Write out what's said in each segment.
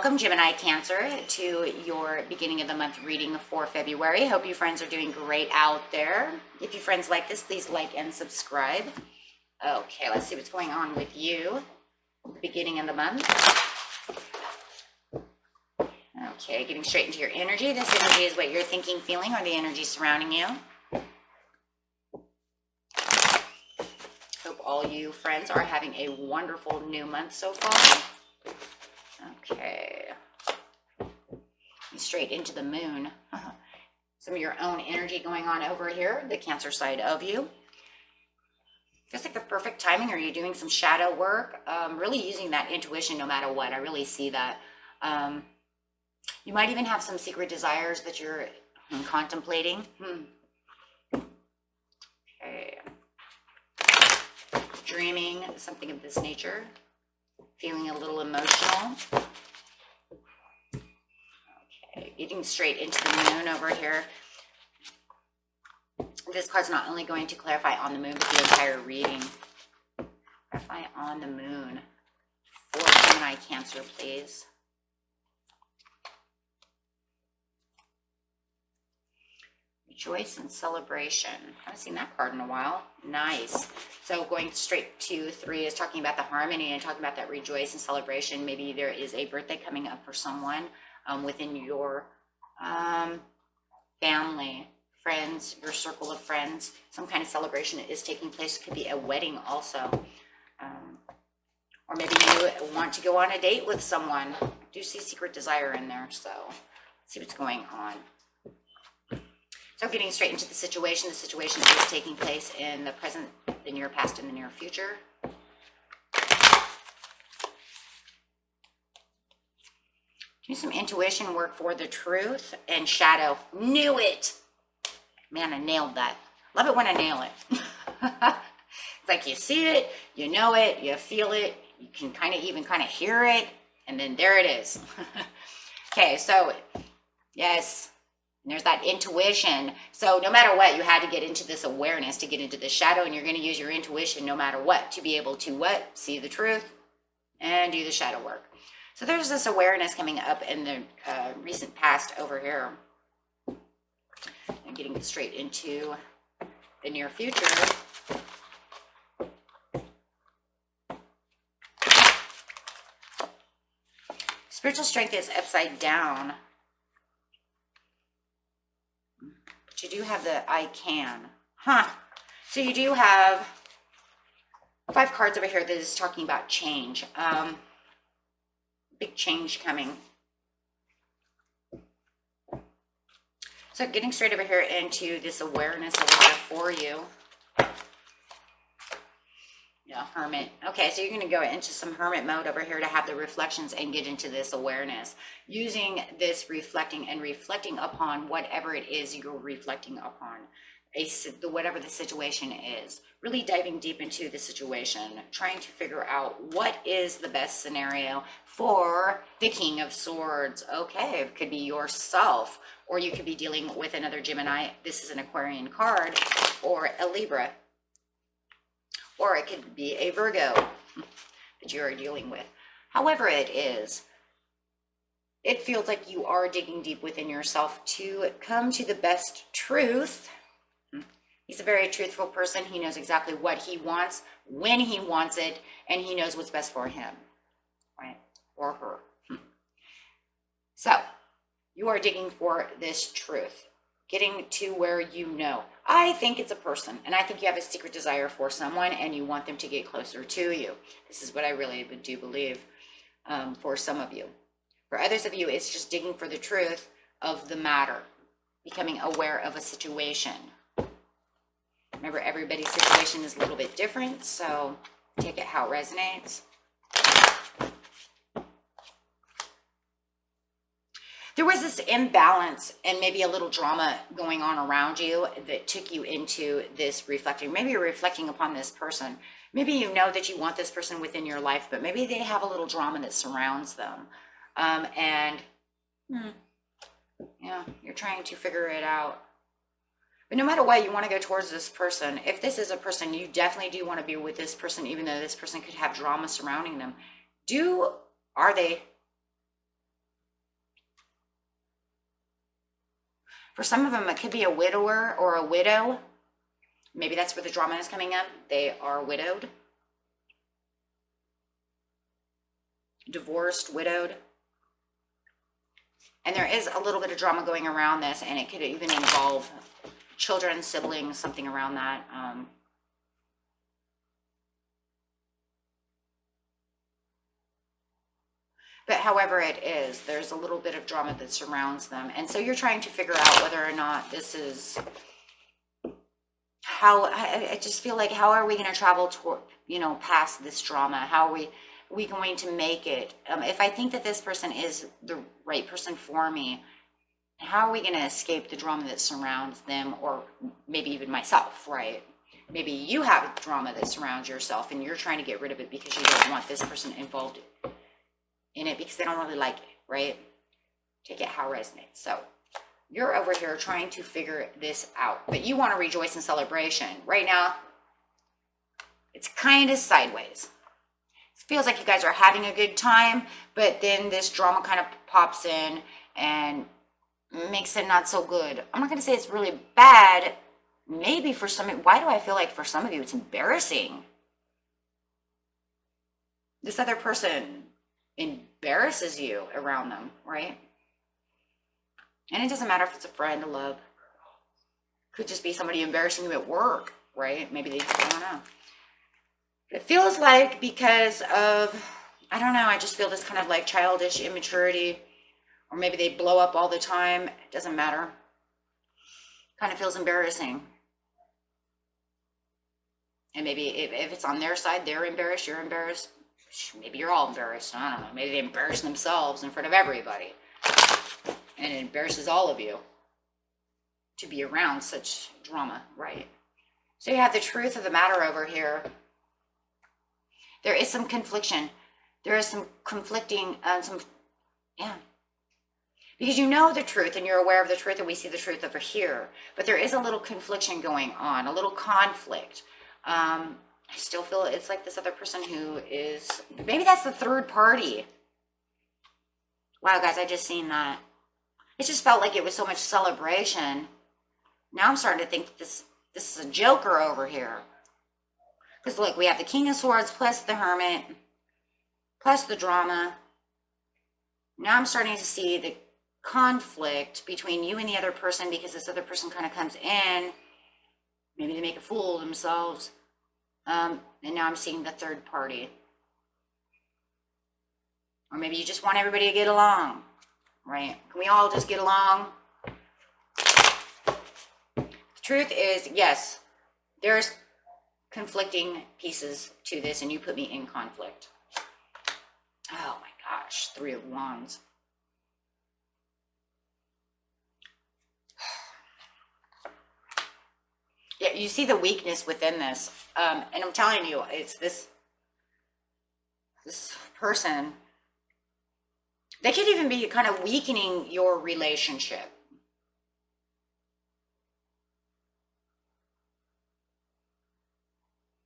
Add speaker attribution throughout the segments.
Speaker 1: Welcome, Gemini Cancer, to your beginning of the month reading for February. Hope you friends are doing great out there. If you friends like this, please like and subscribe. Okay, let's see what's going on with you at the beginning of the month. Okay, getting straight into your energy. This energy is what you're thinking, feeling, or the energy surrounding you. Hope all you friends are having a wonderful new month so far. Okay. Straight into the moon. Some of your own energy going on over here, the Cancer side of you. Feels like the perfect timing. Are you doing some shadow work? Really using that intuition no matter what. I really see that. You might even have some secret desires that you're contemplating. Okay. Dreaming, something of this nature. Feeling a little emotional. Okay, getting straight into the moon over here. This card's not only going to clarify on the moon, but the entire reading. Clarify on the moon for Gemini Cancer, please. Rejoice and celebration. Haven't seen that card in a while. Nice. So going straight to 3 is talking about the harmony and talking about that rejoice and celebration. Maybe there is a birthday coming up for someone within your family, friends, your circle of friends. Some kind of celebration is taking place. It could be a wedding also. Or maybe you want to go on a date with someone. I do see secret desire in there. So let's see what's going on. So getting straight into the situation is taking place in the present, the near past, and the near future. Do some intuition work for the truth and shadow. Knew it. Man, I nailed that. Love it when I nail it. It's like you see it, you know it, you feel it, you can even hear it, and then there it is. Okay, so yes. And there's that intuition. So no matter what, you had to get into this awareness to get into the shadow, and you're going to use your intuition no matter what to be able to what? See the truth and do the shadow work. So there's this awareness coming up in the recent past over here. And getting straight into the near future. Spiritual strength is upside down. You do have the I can. So you do have 5 cards over here that is talking about change. Big change coming. So getting straight over here into this awareness over here for you. Yeah, hermit. Okay, so you're going to go into some hermit mode over here to have the reflections and get into this awareness. Using this reflecting and reflecting upon whatever it is you're reflecting upon. Whatever the situation is. Really diving deep into the situation. Trying to figure out what is the best scenario for the King of Swords. Okay, it could be yourself. Or you could be dealing with another Gemini. This is an Aquarian card. Or a Libra. Or it could be a Virgo that you are dealing with. However it is, it feels like you are digging deep within yourself to come to the best truth. He's a very truthful person. He knows exactly what he wants, when he wants it, and he knows what's best for him, right? Or her. So, you are digging for this truth. Getting to where you know. I think it's a person, and I think you have a secret desire for someone, and you want them to get closer to you. This is what I really do believe for some of you. For others of you, it's just digging for the truth of the matter, becoming aware of a situation. Remember, everybody's situation is a little bit different, so take it how it resonates. There was this imbalance and maybe a little drama going on around you that took you into this reflecting. Maybe you're reflecting upon this person. Maybe you know that you want this person within your life, but maybe they have a little drama that surrounds them. Yeah, you're trying to figure it out. But no matter what, you want to go towards this person. If this is a person, you definitely do want to be with this person, even though this person could have drama surrounding them. Are they For some of them, it could be a widower or a widow. Maybe that's where the drama is coming up. They are widowed, divorced, widowed. And there is a little bit of drama going around this, and it could even involve children, siblings, something around that. But however it is, there's a little bit of drama that surrounds them. And so you're trying to figure out whether or not this is how, I just feel like, how are we going to travel toward, you know, past this drama? How are we going to make it? If I think that this person is the right person for me, how are we going to escape the drama that surrounds them, or maybe even myself, right? Maybe you have drama that surrounds yourself and you're trying to get rid of it because you don't want this person involved in it because they don't really like it, right? Take it how it resonates. So you're over here trying to figure this out, but you want to rejoice in celebration. Right now, it's kind of sideways. It feels like you guys are having a good time, but then this drama kind of pops in and makes it not so good. I'm not going to say it's really bad. Maybe for some, why do I feel like for some of you it's embarrassing? This other person embarrasses you around them, right? And it doesn't matter if it's a friend, a love. Could just be somebody embarrassing you at work, right? Maybe they, I don't know. It feels like because of, I don't know, I just feel this kind of like childish immaturity, or maybe they blow up all the time. It doesn't matter. Kind of feels embarrassing. And maybe if it's on their side, they're embarrassed, you're embarrassed. Maybe you're all embarrassed. I don't know. Maybe they embarrass themselves in front of everybody. And it embarrasses all of you to be around such drama, right? So you have the truth of the matter over here. There is some confliction. There is some conflicting, because you know the truth and you're aware of the truth, and we see the truth over here. But there is a little confliction going on, a little conflict. I still feel it's like this other person who is, maybe that's the third party. Wow, guys, I just seen that. It just felt like it was so much celebration. Now I'm starting to think that this is a joker over here. Because look, we have the King of Swords plus the Hermit, plus the drama. Now I'm starting to see the conflict between you and the other person, because this other person kind of comes in. Maybe they make a fool of themselves. And now I'm seeing the third party. Or maybe you just want everybody to get along, right? Can we all just get along? The truth is, yes, there's conflicting pieces to this, and you put me in conflict. Oh my gosh, 3 of Wands. Yeah, you see the weakness within this. And I'm telling you, it's this person. They could even be kind of weakening your relationship.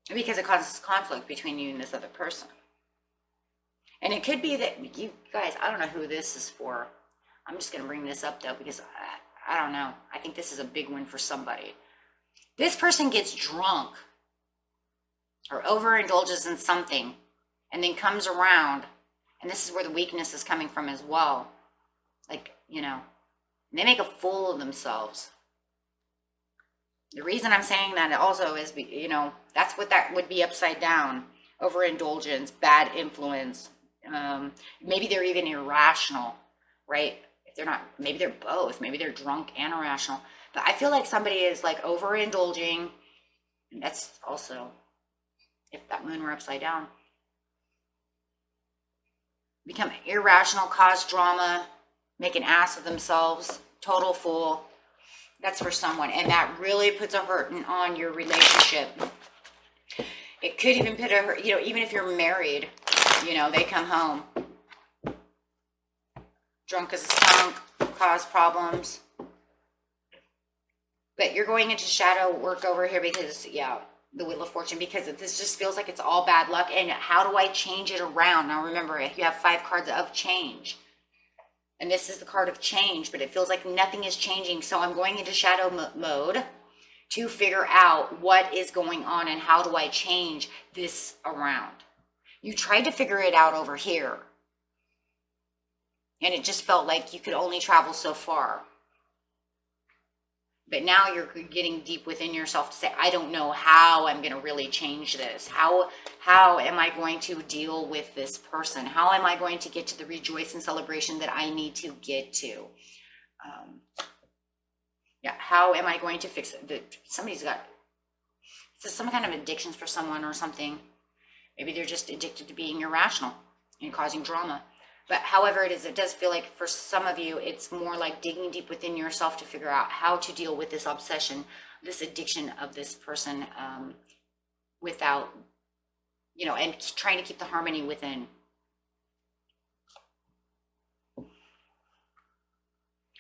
Speaker 1: Because it causes conflict between you and this other person. And it could be that you guys, I don't know who this is for. I'm just going to bring this up though, because I don't know. I think this is a big one for somebody. This person gets drunk or overindulges in something and then comes around, and this is where the weakness is coming from as well. Like, you know, they make a fool of themselves. The reason I'm saying that also is, you know, that's what that would be upside down. Overindulgence, bad influence. Maybe they're even irrational, right? If they're not, maybe they're both. Maybe they're drunk and irrational. But I feel like somebody is like overindulging. And that's also, if that moon were upside down. Become irrational, cause drama, make an ass of themselves, total fool. That's for someone. And that really puts a hurting on your relationship. It could even put a hurt, you know, even if you're married, you know, they come home drunk as a skunk, cause problems. But you're going into shadow work over here because, yeah, the Wheel of Fortune, because this just feels like it's all bad luck. And how do I change it around? Now remember, you have 5 cards of change. And this is the card of change, but it feels like nothing is changing. So I'm going into shadow mode to figure out what is going on and how do I change this around. You tried to figure it out over here, and it just felt like you could only travel so far. But now you're getting deep within yourself to say, I don't know how I'm going to really change this. How am I going to deal with this person? How am I going to get to the rejoice and celebration that I need to get to? Yeah, how am I going to fix it? Somebody's got some kind of addictions for someone or something. Maybe they're just addicted to being irrational and causing drama. But however it is, it does feel like for some of you, it's more like digging deep within yourself to figure out how to deal with this obsession, this addiction of this person without, you know, and trying to keep the harmony within.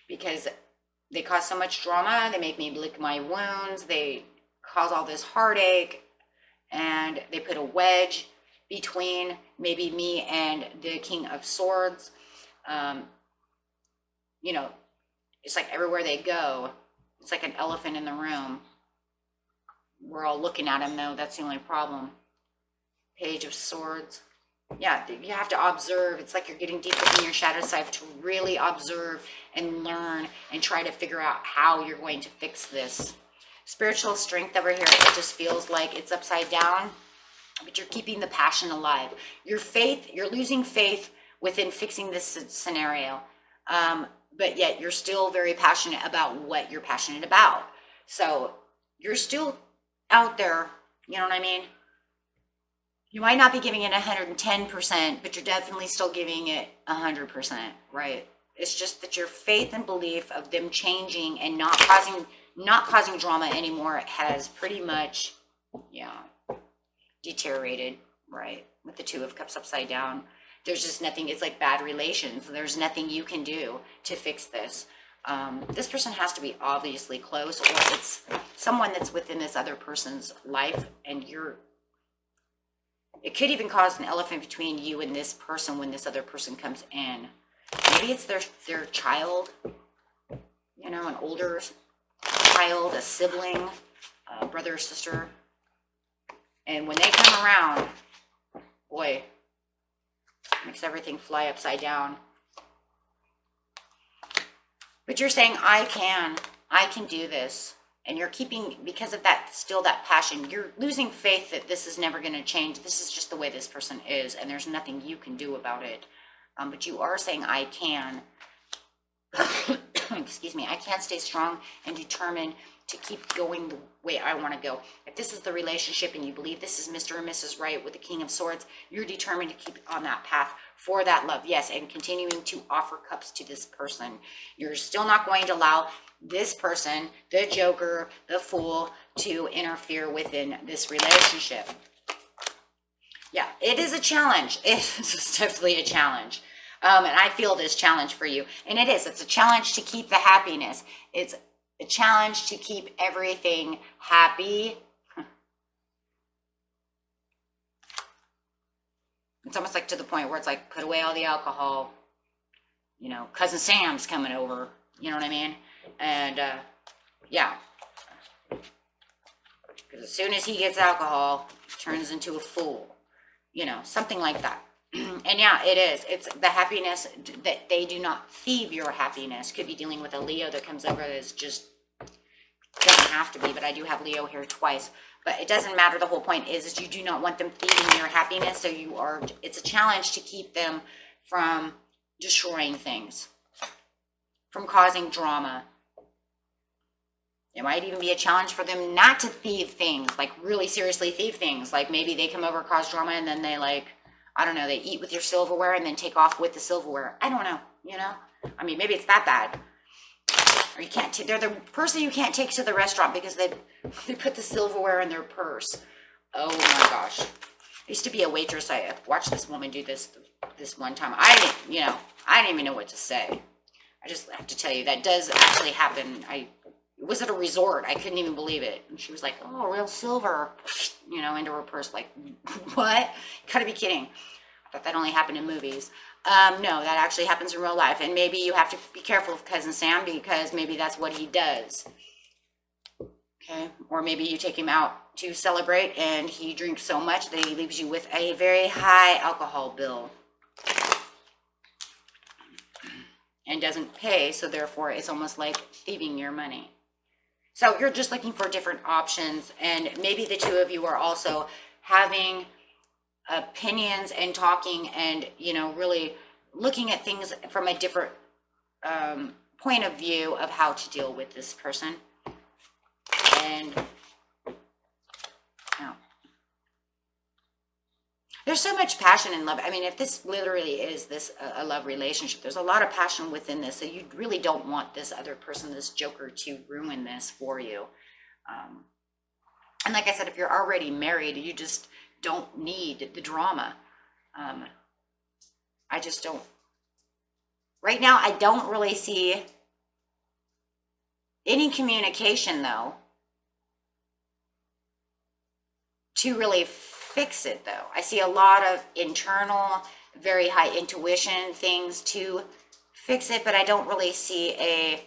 Speaker 1: Because they cause so much drama, they make me lick my wounds, they cause all this heartache, and they put a wedge between maybe me and the King of Swords. You know, it's like everywhere they go, it's like an elephant in the room. We're all looking at him though, that's the only problem. Page of Swords. Yeah, you have to observe. It's like you're getting deep within your shadow side to really observe and learn and try to figure out how you're going to fix this. Spiritual strength over here, it just feels like it's upside down, but you're keeping the passion alive. Your faith, you're losing faith within fixing this scenario, but yet you're still very passionate about what you're passionate about. So you're still out there, you know what I mean? You might not be giving it 110%, but you're definitely still giving it 100%, right? It's just that your faith and belief of them changing and not causing drama anymore has pretty much, yeah, deteriorated, right? With the Two of Cups upside down. There's just nothing, it's like bad relations. There's nothing you can do to fix this. This person has to be obviously close, or it's someone that's within this other person's life, and it could even cause an elephant between you and this person when this other person comes in. Maybe it's their child, you know, an older child, a sibling, a brother or sister. And when they come around, boy, makes everything fly upside down. But you're saying, I can do this. And you're keeping, because of that, still that passion, you're losing faith that this is never going to change. This is just the way this person is, and there's nothing you can do about it. But you are saying, I can, excuse me, I can stay strong and determined to keep going the way I want to go. If this is the relationship and you believe this is Mr. and Mrs. Right with the King of Swords, you're determined to keep on that path for that love. Yes, and continuing to offer cups to this person. You're still not going to allow this person, the Joker, the Fool, to interfere within this relationship. Yeah, it is a challenge. It's definitely a challenge. And I feel this challenge for you. And it is. It's a challenge to keep the happiness. It's a challenge to keep everything happy. It's almost like to the point where it's like, put away all the alcohol. You know, Cousin Sam's coming over. You know what I mean? And, yeah. Because as soon as he gets alcohol, he turns into a fool. You know, something like that. And yeah, it is. It's the happiness that they do not thieve your happiness. Could be dealing with a Leo that comes over that is just, doesn't have to be, but I do have Leo here twice. But it doesn't matter. The whole point is you do not want them thieving your happiness. So it's a challenge to keep them from destroying things, from causing drama. It might even be a challenge for them not to thieve things, like really seriously thieve things. Like maybe they come over, cause drama, and then they I don't know, they eat with your silverware and then take off with the silverware. I don't know, you know? I mean, maybe it's that bad. Or you can't they're the person you can't take to the restaurant because they put the silverware in their purse. Oh my gosh. I used to be a waitress. I watched this woman do this one time. I didn't even know what to say. I just have to tell you, that does actually happen. It was at a resort. I couldn't even believe it. And she was like, oh, real silver, into her purse. Like, what? You gotta be kidding. I thought that only happened in movies. No, that actually happens in real life. And maybe you have to be careful of Cousin Sam because maybe that's what he does. Okay. Or maybe you take him out to celebrate and he drinks so much that he leaves you with a very high alcohol bill and doesn't pay. So therefore it's almost like thieving your money. So you're just looking for different options. And maybe the two of you are also having opinions and talking and, you know, really looking at things from a different point of view of how to deal with this person. And oh, there's so much passion and love. I mean, if this literally is this a love relationship, there's a lot of passion within this. So you really don't want this other person, this joker, to ruin this for you. And like I said, if you're already married, you just don't need the drama. I just don't. Right now, I don't really see any communication, though, to really fix it, though. I see a lot of internal, very high intuition things to fix it, but I don't really see a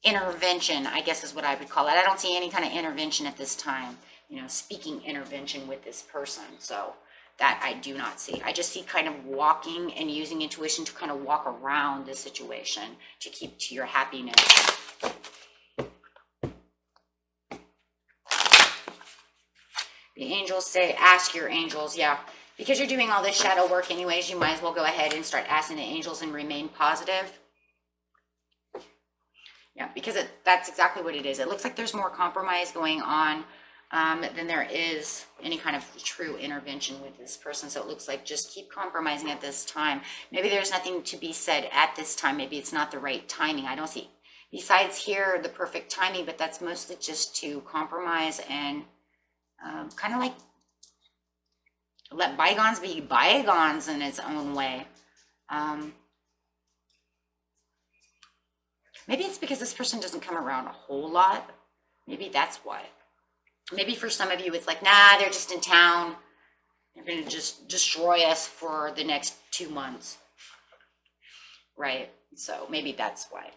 Speaker 1: intervention, I guess is what I would call it. I don't see any kind of intervention at this time, you know, speaking intervention with this person. So that I do not see. I just see kind of walking and using intuition to kind of walk around the situation to keep to your happiness. The angels say, ask your angels. Yeah, because you're doing all this shadow work anyways, you might as well go ahead and start asking the angels and remain positive. Yeah, because that's exactly what it is. It looks like there's more compromise going on than there is any kind of true intervention with this person. So it looks like just keep compromising at this time. Maybe there's nothing to be said at this time. Maybe it's not the right timing. I don't see, besides here, the perfect timing, but that's mostly just to compromise and kind of like let bygones be bygones in its own way. Maybe it's because this person doesn't come around a whole lot. Maybe that's why. Maybe for some of you, it's like, nah, they're just in town. They're going to just destroy us for the next 2 months. Right? So maybe that's why.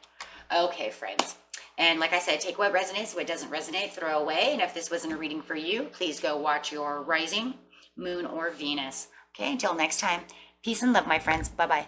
Speaker 1: Okay, friends. And like I said, take what resonates, what doesn't resonate, throw away. And if this wasn't a reading for you, please go watch your rising, moon, or Venus. Okay, until next time. Peace and love, my friends. Bye-bye.